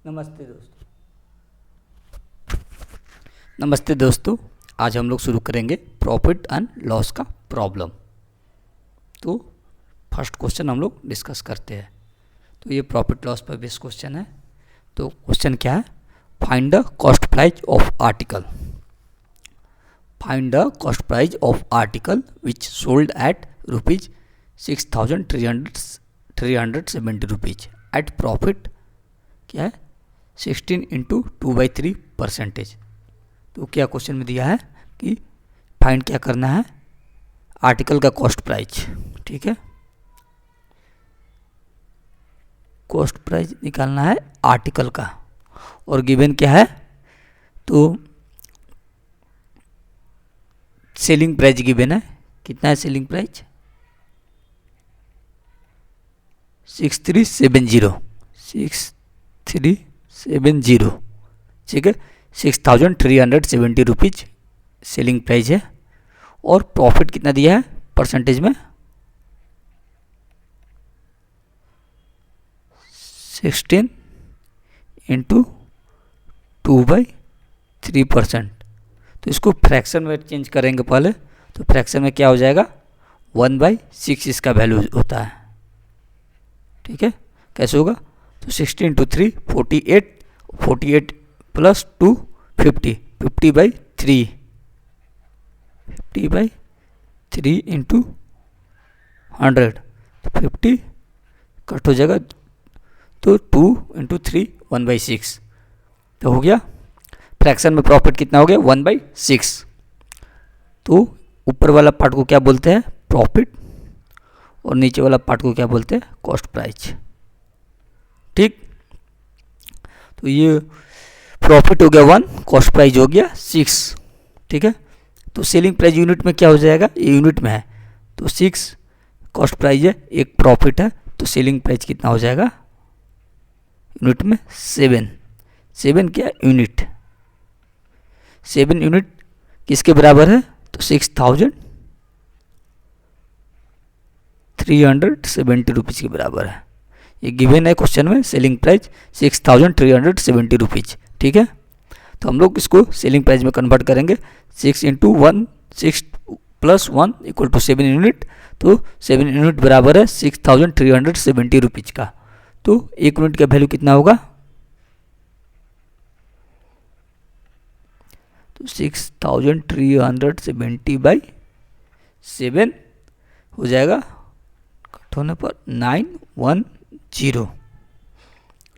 नमस्ते दोस्तों, आज हम लोग शुरू करेंगे प्रॉफिट एंड लॉस का प्रॉब्लम। तो फर्स्ट क्वेश्चन हम लोग डिस्कस करते हैं। तो ये प्रॉफिट लॉस पर बेस्ड क्वेश्चन है। तो क्वेश्चन क्या है? Find the cost price of article. Find the cost price of article which sold at rupees 6,370 rupees at profit क्या है 16 इंटू 2/3%। तो क्या क्वेश्चन में दिया है कि फाइंड क्या करना है? आर्टिकल का कॉस्ट प्राइस। ठीक है, कॉस्ट प्राइस निकालना है आर्टिकल का। और गिवन क्या है? तो सेलिंग प्राइस गिवन है। कितना है सेलिंग प्राइस? 6370। 6370। ठीक है, 6,370 रुपीज सेलिंग प्राइस है। और प्रॉफिट कितना दिया है परसेंटेज में? 16 इंटू 2/3%। तो इसको फ्रैक्शन में चेंज करेंगे पहले। तो फ्रैक्शन में क्या हो जाएगा? 1/6 इसका वैल्यू होता है। ठीक है, कैसे होगा? तो 60 इंटू 3 48, 48 प्लस 2 50, 50/3, 50/3 इंटू 100, 50 कट हो जाएगा। तो 2 इंटू 3 1/6। तो हो गया फ्रैक्शन में प्रॉफिट कितना हो गया? 1/6। तो ऊपर वाला पार्ट को क्या बोलते हैं? प्रॉफिट। और नीचे वाला पार्ट को क्या बोलते हैं? Cost price. ठीक, तो ये प्रॉफिट हो गया 1, कॉस्ट प्राइस हो गया 6। ठीक है, तो सेलिंग प्राइस यूनिट में क्या हो जाएगा? ये यूनिट में है तो 6 कॉस्ट प्राइस है, 1 प्रॉफिट है। तो सेलिंग प्राइस कितना हो जाएगा यूनिट में? 7। 7 क्या? यूनिट। 7 यूनिट किसके बराबर है? तो 6,370 रुपीज़ के बराबर है। ये गिवन है क्वेश्चन में, सेलिंग प्राइस 6,370 रुपीज़। ठीक है, तो हम लोग इसको सेलिंग प्राइस में कन्वर्ट करेंगे। 6 into 1, 6 plus 1 equal to 7 unit. तो 7 यूनिट बराबर है 6,370 रुपीज़ का। तो 1 यूनिट का वैल्यू कितना होगा? तो 6,370/7 हो जाएगा, कट होने पर 910।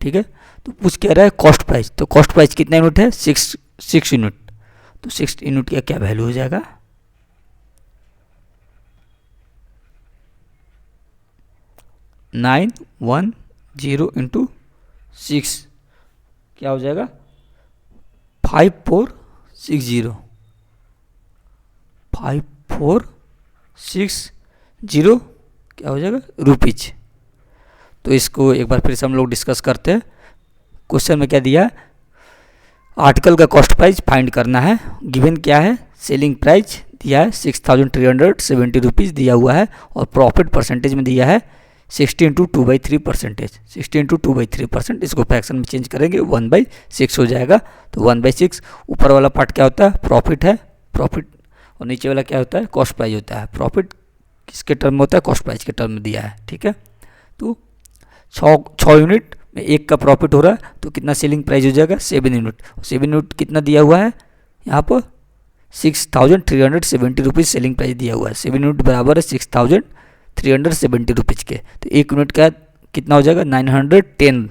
ठीक है, तो पूछ कह रहा है कॉस्ट प्राइस। तो कॉस्ट प्राइस कितना यूनिट है? 6 यूनिट। तो 6 यूनिट का क्या वैल्यू हो जाएगा? 910 इंटू 6 क्या हो जाएगा? 5460। 5460 क्या हो जाएगा? रुपीज। तो इसको एक बार फिर से हम लोग डिस्कस करते हैं। क्वेश्चन में क्या दिया है? आर्टिकल का कॉस्ट प्राइस फाइंड करना है। गिवन क्या है? सेलिंग प्राइस दिया है 6,370 रुपीज़ दिया हुआ है। और प्रॉफिट परसेंटेज में दिया है 60 इंटू 2/3%। 60 इंटू 2/3%। इसको फ्रैक्शन में चेंज करेंगे 1/6 हो जाएगा। तो 1/6 ऊपर वाला पार्ट क्या होता है? प्रॉफिट है, प्रॉफिट। और नीचे वाला क्या होता है? कॉस्ट प्राइस होता है। प्रॉफिट किसके टर्म में होता है? कॉस्ट प्राइस के टर्म में दिया है। ठीक है, तो 6 यूनिट में 1 का प्रॉफिट हो रहा है। तो कितना सेलिंग प्राइस हो जाएगा? 7 यूनिट। 7 यूनिट कितना दिया हुआ है यहाँ पर? 6,370 रुपीज़ सेलिंग प्राइस दिया हुआ है। 7 यूनिट बराबर है 6,370 रुपीज़ के। तो 1 यूनिट का कितना हो जाएगा? 910।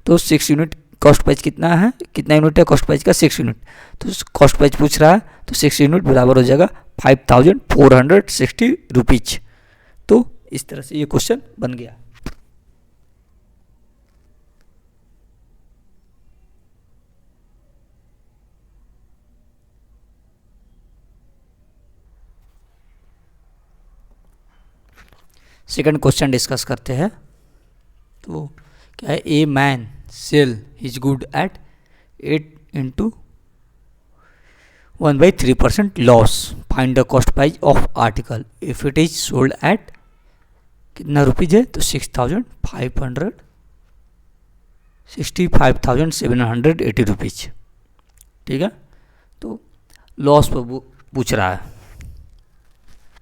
तो 6 यूनिट कॉस्ट प्राइस कितना है? कितना यूनिट है कॉस्ट प्राइस का? 6 यूनिट। तो कॉस्ट प्राइस पूछ रहा है, तो 6 यूनिट बराबर हो जाएगा 5,460 रुपीज़। तो इस तरह से ये क्वेश्चन बन गया। सेकंड क्वेश्चन डिस्कस करते हैं। तो क्या है? A man sell his good at 8 into 1/3% loss. Find the cost price of article if it is sold at, कितना रुपीज है? तो 6,500 65,780 रुपीज़। ठीक है, तो लॉस पर पूछ रहा है।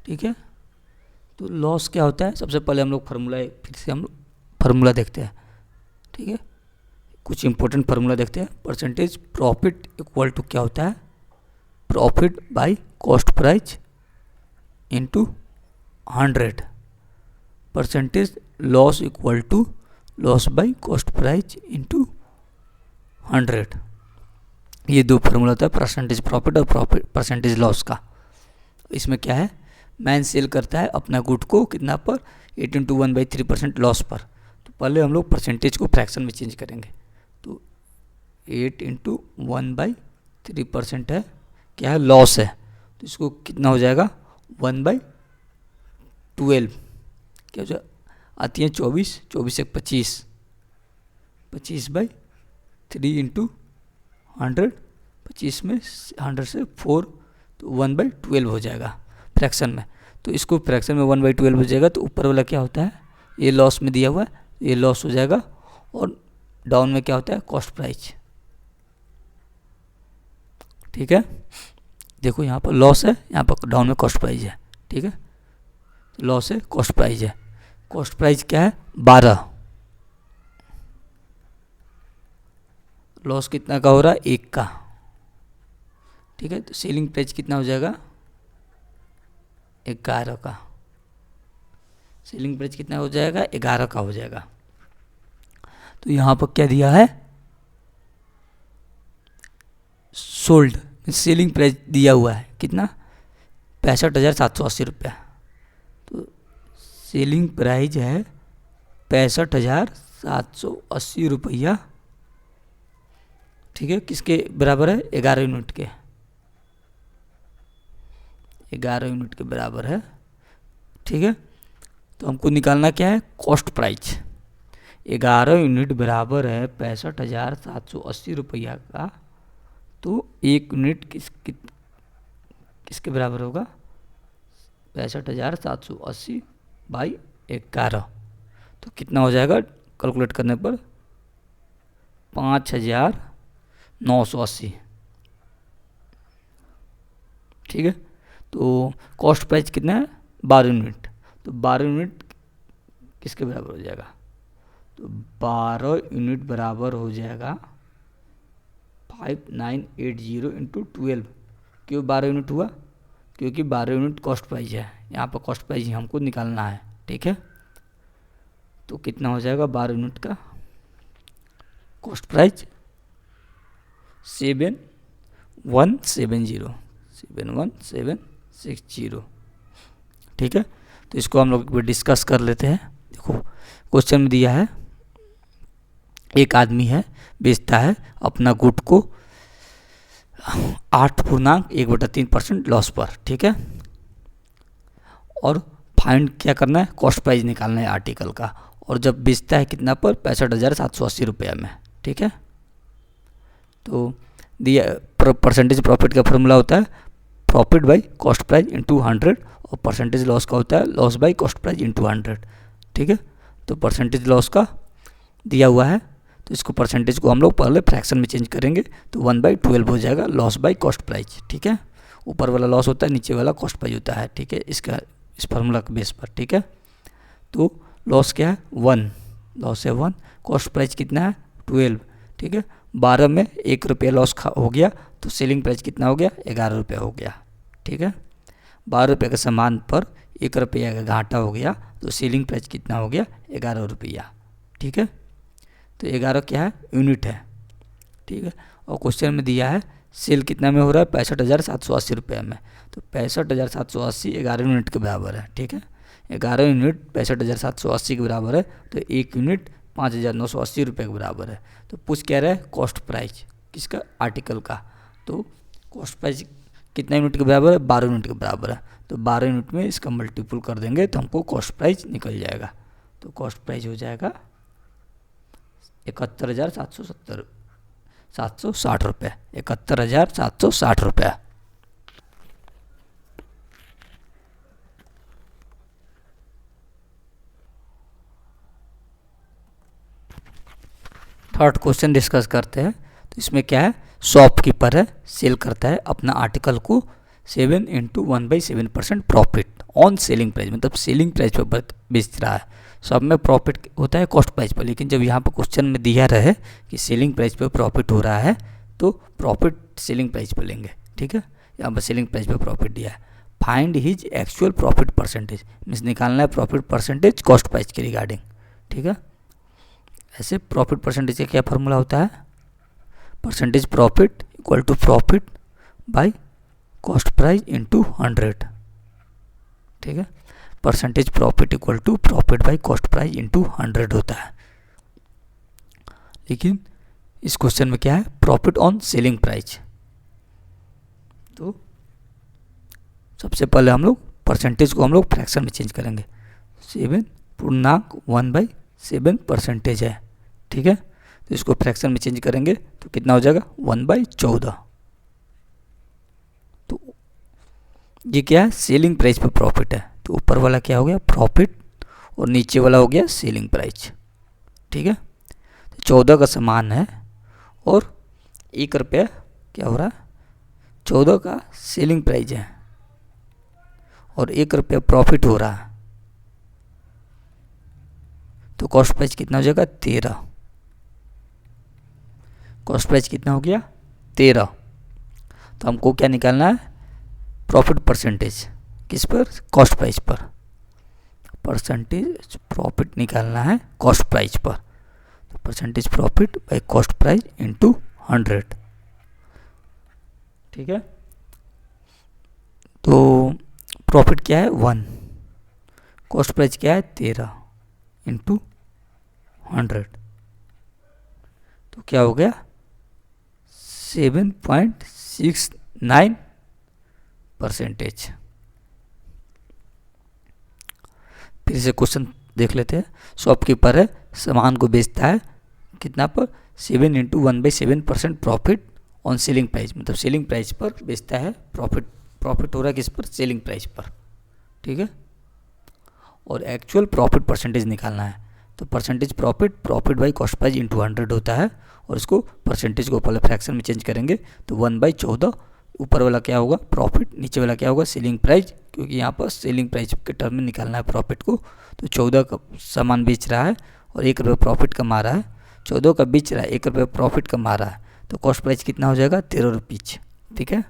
ठीक है, तो लॉस क्या होता है, सबसे पहले हम लोग फार्मूला फिर से हम फार्मूला देखते हैं। ठीक है, कुछ इंपॉर्टेंट फार्मूला देखते हैं। परसेंटेज प्रॉफिट इक्वल टू क्या होता है, profit by cost price into 100। Percentage loss equal to loss by cost price into 100। ये दो फार्मूला होता है परसेंटेज प्रॉफिट और प्रॉफिट परसेंटेज लॉस का। इसमें क्या है, मैन सेल करता है अपना गुड को कितना पर, 8 इंटू 1/3% लॉस पर। तो पहले हम लोग परसेंटेज को फ्रैक्शन में चेंज करेंगे। तो 8 इंटू 1/3% है, क्या है, लॉस है। तो इसको कितना हो जाएगा, 1/12 क्या हो जाएगा, आती है 24, 24 से 25, 25/3 इंटू 100, 25 में 100 से 4, तो 1/12 हो जाएगा फ्रैक्शन में। तो इसको फ्रैक्शन में 1/12 हो जाएगा। तो ऊपर वाला क्या होता है, ये लॉस में दिया हुआ है, ये लॉस हो जाएगा। और डाउन में क्या होता है, कॉस्ट प्राइस। ठीक है, देखो यहाँ पर लॉस है, यहाँ पर डाउन में कॉस्ट प्राइस है। ठीक है, लॉस है, कॉस्ट प्राइस है। कॉस्ट प्राइस क्या है, 12। लॉस कितना का हो रहा है, 1 का। ठीक है, तो सेलिंग प्राइस कितना हो जाएगा, 11 का। सेलिंग प्राइस कितना हो जाएगा, 11 का हो जाएगा। तो यहाँ पर क्या दिया है, सोल्ड सेलिंग प्राइस दिया हुआ है कितना, 65,780 रुपया। तो सेलिंग प्राइस है 65,780 रुपया। ठीक है, किसके बराबर है, 11 यूनिट के, 11 यूनिट के बराबर है। ठीक है, तो हमको निकालना क्या है, कॉस्ट प्राइस। 11 यूनिट बराबर है 65,780 रुपया का। तो 1 यूनिट किसके बराबर होगा, 65,780 बाई 11। तो कितना हो जाएगा, कैलकुलेट करने पर 5,980। ठीक है, तो कॉस्ट प्राइस कितना है, 12 यूनिट। तो 12 यूनिट किसके बराबर हो जाएगा, तो 12 यूनिट बराबर हो जाएगा 5980 इंटू 12। क्यों 12 यूनिट हुआ, क्योंकि 12 यूनिट कॉस्ट प्राइस है, यहाँ पर कॉस्ट प्राइस ही हमको निकालना है। ठीक है, तो कितना हो जाएगा 12 यूनिट का कॉस्ट प्राइस, 7170। ठीक है, तो इसको हम लोग डिस्कस कर लेते हैं। देखो क्वेश्चन में दिया है, एक आदमी है, बेचता है अपना गुड को 8.1/3% लॉस पर। ठीक है, और फाइंड क्या करना है, कॉस्ट प्राइस निकालना है आर्टिकल का। और जब बेचता है कितना पर, 65,780 रुपया में। ठीक है, तो दिया परसेंटेज प्रॉफिट का फॉर्मूला होता है profit by cost price into 100, और परसेंटेज लॉस का होता है loss by cost price into 100। ठीक है, तो परसेंटेज लॉस का दिया हुआ है, तो इसको परसेंटेज को हम लोग पहले फ्रैक्शन में चेंज करेंगे। तो 1/12 हो जाएगा लॉस बाई कॉस्ट प्राइस। ठीक है, ऊपर वाला लॉस होता है, नीचे वाला कॉस्ट प्राइस होता है। ठीक है, इसका इस फार्मूला के बेस पर। ठीक है, तो लॉस क्या है, 1, लॉस है 1, कॉस्ट प्राइस कितना है, 12। ठीक है, 12 में 1 रुपया लॉस हो गया, तो सेलिंग प्राइस कितना हो गया, 11 रुपया हो गया। ठीक है, 12 रुपये के सामान पर 1 रुपया का घाटा हो गया, तो सेलिंग प्राइस कितना हो गया, 11 रुपया। ठीक है, तो 11 क्या है, यूनिट है। ठीक है, और क्वेश्चन में दिया है सेल कितना में हो रहा है, 65,780 रुपये में। तो 65,780 11 यूनिट के बराबर है। ठीक है, 11 यूनिट 65,780 के बराबर है, तो 1 यूनिट 5,980 रुपये के बराबर है। तो पूछ क्या रहा है, कॉस्ट प्राइस किसका, आर्टिकल का। तो कॉस्ट प्राइस कितना यूनिट के बराबर है, 12 यूनिट के बराबर है। तो 12 यूनिट में इसका मल्टीपल कर देंगे तो हमको कॉस्ट प्राइस निकल जाएगा। तो कॉस्ट प्राइस हो जाएगा 71,760 रुपये, 71,760 रुपये। थर्ड क्वेश्चन डिस्कस करते हैं। तो इसमें क्या है, शॉपकीपर है, सेल करता है अपना आर्टिकल को 7 × 1/7% प्रॉफिट ऑन सेलिंग प्राइस, मतलब सेलिंग प्राइस पर बेच रहा है। सब में प्रॉफिट होता है कॉस्ट प्राइस पर, लेकिन जब यहाँ पर क्वेश्चन में दिया रहे कि सेलिंग प्राइस पर प्रॉफिट हो रहा है तो प्रॉफिट सेलिंग प्राइस पर लेंगे। ठीक है, यहाँ पर सेलिंग प्राइस पर प्रॉफिट दिया है। Find his actual profit percentage, means निकालना है प्रॉफिट परसेंटेज कॉस्ट प्राइस के रिगार्डिंग। ठीक है, ऐसे प्रॉफिट परसेंटेज का क्या फॉर्मूला होता है, percentage profit equal to profit by cost price into 100। ठीक है, percentage profit equal to profit by cost price into 100 होता है। लेकिन इस क्वेश्चन में क्या है, प्रॉफिट ऑन सेलिंग प्राइस। तो सबसे पहले हम लोग परसेंटेज को हम लोग फ्रैक्शन में चेंज करेंगे। 7.7% है। ठीक है, तो इसको फ्रैक्शन में चेंज करेंगे तो कितना हो जाएगा, 1/14। तो ये क्या है, सेलिंग प्राइस पे प्रॉफिट है, तो ऊपर वाला क्या हो गया प्रॉफिट और नीचे वाला हो गया सेलिंग प्राइस। ठीक है, तो 14 का समान है और 1 रुपया क्या हो रहा है, 14 का सेलिंग प्राइस है और 1 रुपया प्रॉफिट हो रहा है। तो कॉस्ट प्राइस कितना हो जाएगा, 13। कॉस्ट प्राइस कितना हो गया, 13। तो हमको क्या निकालना है, प्रॉफिट परसेंटेज किस पर, कॉस्ट प्राइस पर। परसेंटेज प्रॉफिट निकालना है कॉस्ट प्राइस पर, तो percentage profit by cost price into 100। ठीक है, तो प्रॉफिट क्या है 1, कॉस्ट प्राइस क्या है 13 इंटू 100, तो क्या हो गया 7.69%। फिर से क्वेश्चन देख लेते हैं। शॉपकीपर है, सामान को बेचता है कितना पर, 7 × 1/7% प्रॉफिट ऑन सेलिंग प्राइस, मतलब सेलिंग प्राइस पर बेचता है। प्रॉफिट हो रहा है किस पर, सेलिंग प्राइस पर। ठीक है, और एक्चुअल प्रॉफिट परसेंटेज निकालना है, तो percentage profit by cost price into 100 होता है। और इसको परसेंटेज को पहले फ्रैक्शन में चेंज करेंगे तो 1/14, ऊपर वाला क्या होगा प्रॉफिट, नीचे वाला क्या होगा सेलिंग प्राइस, क्योंकि यहाँ पर सेलिंग प्राइस के टर्म में निकालना है प्रॉफिट को। तो 14 का सामान बेच रहा है और 1 रुपये प्रॉफिट कमा रहा है, 14 का बेच रहा है, 1 रुपये प्रॉफिट कमा रहा है, तो कॉस्ट प्राइस कितना हो जाएगा 13 रुपीज। ठीक है,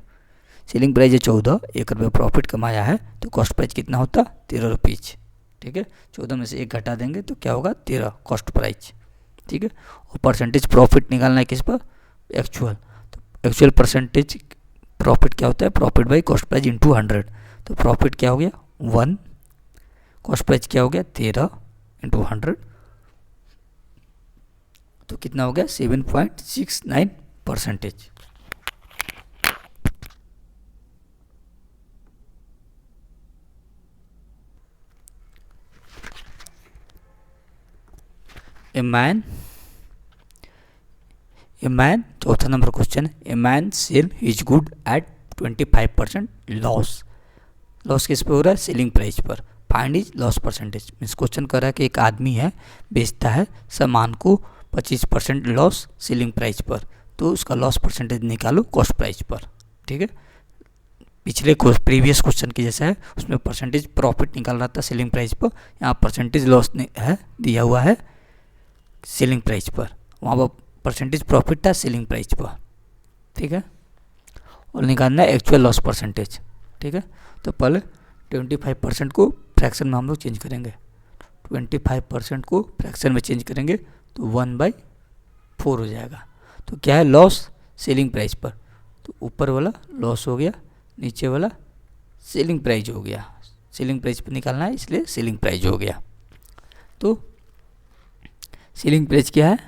सेलिंग प्राइस है 14, 1 रुपये प्रॉफिट कमाया है, तो कॉस्ट प्राइस कितना होता 13 रुपीज। ठीक है, 14 में से 1 घटा देंगे तो क्या होगा 13 कॉस्ट प्राइस। ठीक है, और परसेंटेज प्रॉफिट निकालना है किस पर, एक्चुअल। तो एक्चुअल परसेंटेज प्रॉफिट क्या होता है, profit by cost price into 100। तो प्रॉफिट क्या हो गया 1, कॉस्ट प्राइस क्या हो गया 13 इंटू 100, तो कितना हो गया 7.69%। ए मैन, चौथा नंबर क्वेश्चन है, a man sell his good at 25% loss. Loss किस पे हो रहा है, सेलिंग प्राइस पर। Find his loss percentage, means question कर रहा है कि एक आदमी है बेचता है सामान को 25% लॉस सेलिंग प्राइस पर, तो उसका लॉस परसेंटेज निकालो कॉस्ट प्राइस पर। ठीक है, पिछले प्रीवियस क्वेश्चन की जैसा है, उसमें परसेंटेज प्रॉफिट निकाल रहा था सेलिंग प्राइस पर, यहाँ परसेंटेज लॉस है दिया हुआ है सेलिंग प्राइस पर, वहाँ पर परसेंटेज प्रॉफिट था सेलिंग प्राइस पर। ठीक है, और निकालना है एक्चुअल लॉस परसेंटेज। ठीक है, तो पहले 25% को फ्रैक्शन में हम लोग चेंज करेंगे, 25% को फ्रैक्शन में चेंज करेंगे तो 1/4 हो जाएगा। तो क्या है लॉस सेलिंग प्राइस पर, तो ऊपर वाला लॉस हो गया, नीचे वाला सेलिंग प्राइस हो गया। सेलिंग प्राइस पर निकालना है इसलिए सेलिंग प्राइस हो गया। तो सेलिंग प्राइस क्या है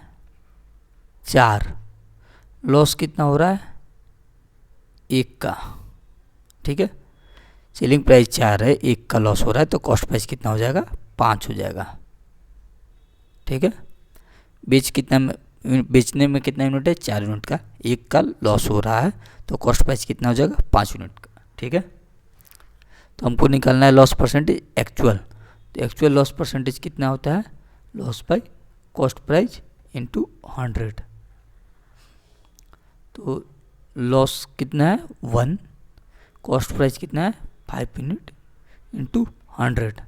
4, लॉस कितना हो रहा है 1 का। ठीक है, सेलिंग प्राइस 4 है, 1 का लॉस हो रहा है, तो कॉस्ट प्राइस कितना हो जाएगा 5 हो जाएगा। ठीक है, बेचने में कितना यूनिट है 4 यूनिट का, 1 का लॉस हो रहा है, तो कॉस्ट प्राइस कितना हो जाएगा 5 यूनिट का। ठीक है, तो हमको निकालना है लॉस परसेंटेज एक्चुअल। तो एक्चुअल लॉस परसेंटेज कितना होता है, loss by cost price into 100। तो लॉस कितना है 1, कॉस्ट प्राइस कितना है 5 यूनिट इंटू 100,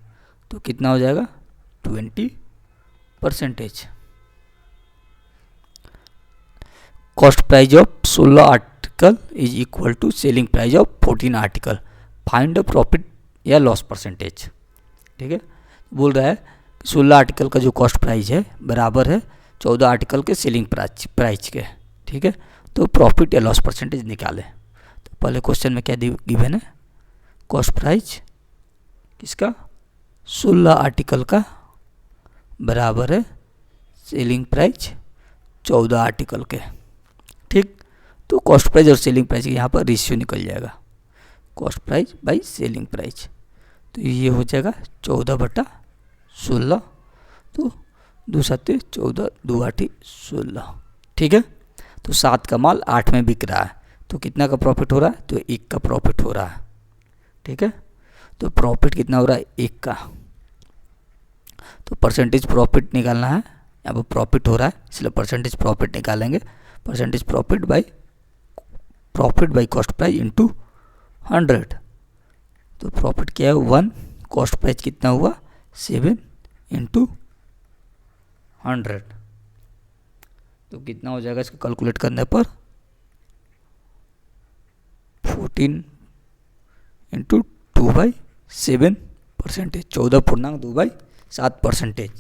तो कितना हो जाएगा 20%। Cost price of 16 article is equal to selling price of 14 article, find the profit या लॉस परसेंटेज। ठीक है, बोल रहा है 16 आर्टिकल का जो कॉस्ट प्राइस है बराबर है 14 आर्टिकल के सेलिंग प्राइस के। ठीक है, तो प्रॉफिट या लॉस परसेंटेज निकालें। तो पहले क्वेश्चन में क्या गिवन है, कॉस्ट प्राइस किसका 16 आर्टिकल का बराबर है सेलिंग प्राइस 14 आर्टिकल के। ठीक, तो कॉस्ट प्राइस और सेलिंग प्राइस यहाँ पर रेशियो निकल जाएगा, cost price by selling price, तो ये हो जाएगा 14/16, तो 2 7 14, 2 8 16। ठीक है, तो 7 का माल 8 में बिक रहा है, तो कितना का प्रॉफिट हो रहा है, तो 1 का प्रॉफिट हो रहा है। ठीक है, तो प्रॉफिट कितना हो रहा है 1 का, तो परसेंटेज प्रॉफिट निकालना है, यहाँ पर प्रॉफिट हो रहा है इसलिए परसेंटेज प्रॉफिट निकालेंगे, percentage profit by cost price into 100। तो प्रॉफिट क्या है 1, कॉस्ट प्राइस कितना हुआ 7 इंटू 100, तो कितना हो जाएगा इसको कैलकुलेट करने पर 14 इंटू 2/7%, 14.2/7%।